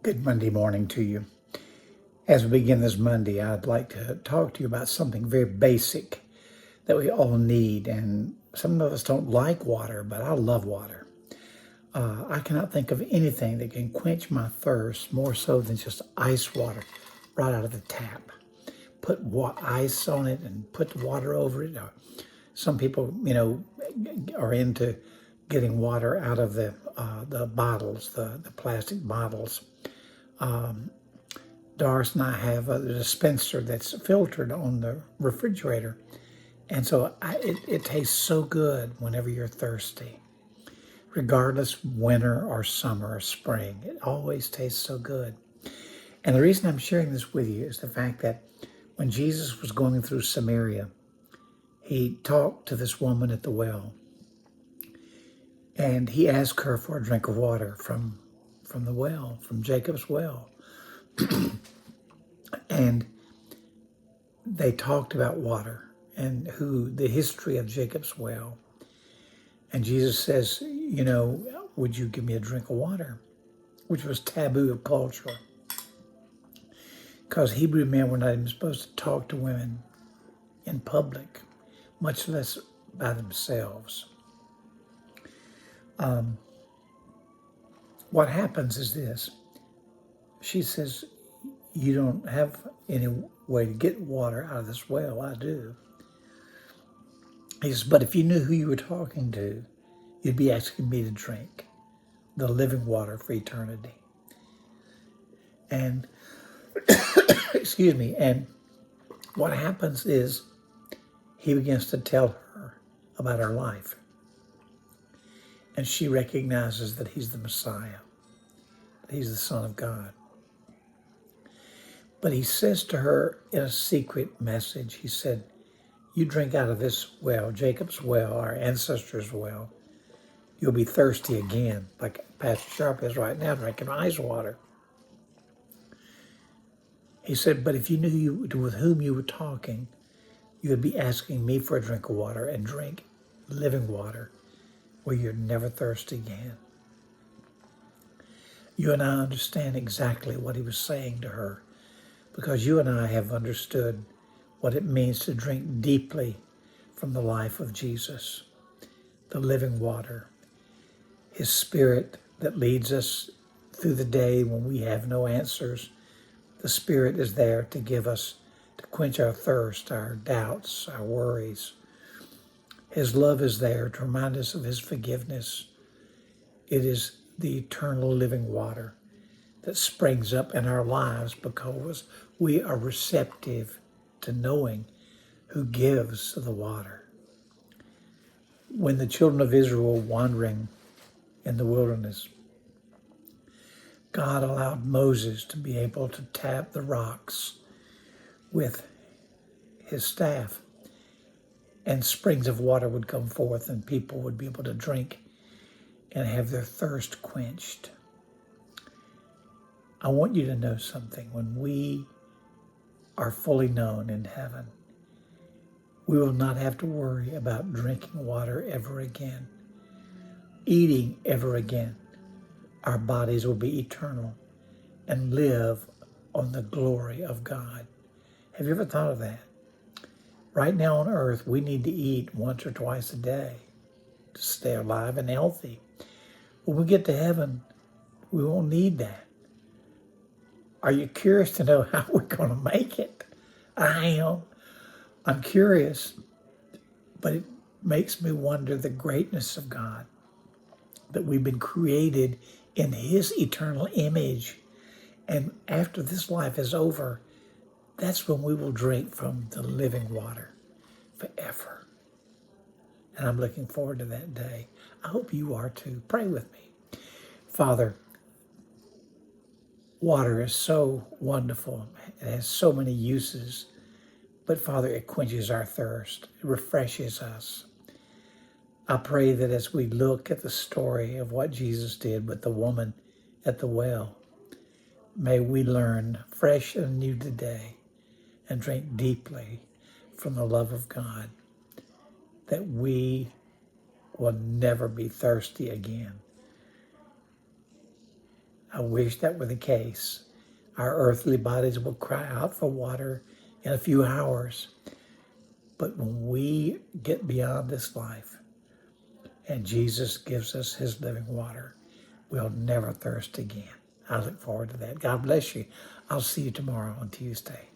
Good Monday morning to you. As we begin this Monday, I'd like to talk to you about something very basic that we all need. And some of us don't like water, but I love water. I cannot think of anything that can quench my thirst more so than just ice water right out of the tap. Put ice on it and put the water over it. Some people, are into getting water out of the bottles, the plastic bottles. Doris and I have a dispenser that's filtered on the refrigerator. And so it tastes so good whenever you're thirsty. Regardless winter or summer or spring, it always tastes so good. And the reason I'm sharing this with you is the fact that when Jesus was going through Samaria, he talked to this woman at the well. And he asked her for a drink of water from the well, from Jacob's well. And they talked about water and the history of Jacob's well. And Jesus says, would you give me a drink of water? Which was taboo of culture. Because Hebrew men were not even supposed to talk to women in public, much less by themselves. What happens is this. She says, you don't have any way to get water out of this well. I do. He says, but if you knew who you were talking to, you'd be asking me to drink the living water for eternity. And, excuse me, and what happens is he begins to tell her about her life. And she recognizes that he's the Messiah, that he's the Son of God. But he says to her in a secret message, he said, you drink out of this well, Jacob's well, our ancestors' well, you'll be thirsty again, like Pastor Sharp is right now, drinking ice water. He said, but if you knew with whom you were talking, you would be asking me for a drink of water and drink living water where you'd never thirst again. You and I understand exactly what he was saying to her, because you and I have understood what it means to drink deeply from the life of Jesus, the living water, his Spirit that leads us through the day when we have no answers. The Spirit is there to give us, to quench our thirst, our doubts, our worries. His love is there to remind us of his forgiveness. It is the eternal living water that springs up in our lives because we are receptive to knowing who gives the water. When the children of Israel were wandering in the wilderness, God allowed Moses to be able to tap the rocks with his staff, and springs of water would come forth and people would be able to drink and have their thirst quenched. I want you to know something. When we are fully known in heaven, we will not have to worry about drinking water ever again, eating ever again. Our bodies will be eternal and live on the glory of God. Have you ever thought of that? Right now on earth, we need to eat once or twice a day to stay alive and healthy. When we get to heaven, we won't need that. Are you curious to know how we're going to make it? I am. I'm curious, but it makes me wonder the greatness of God, that we've been created in his eternal image. And after this life is over, that's when we will drink from the living water forever. And I'm looking forward to that day. I hope you are too. Pray with me. Father, water is so wonderful. It has so many uses. But Father, it quenches our thirst. It refreshes us. I pray that as we look at the story of what Jesus did with the woman at the well, may we learn fresh and new today and drink deeply from the love of God, that we will never be thirsty again. I wish that were the case. Our earthly bodies will cry out for water in a few hours. But when we get beyond this life and Jesus gives us his living water, we'll never thirst again. I look forward to that. God bless you. I'll see you tomorrow on Tuesday.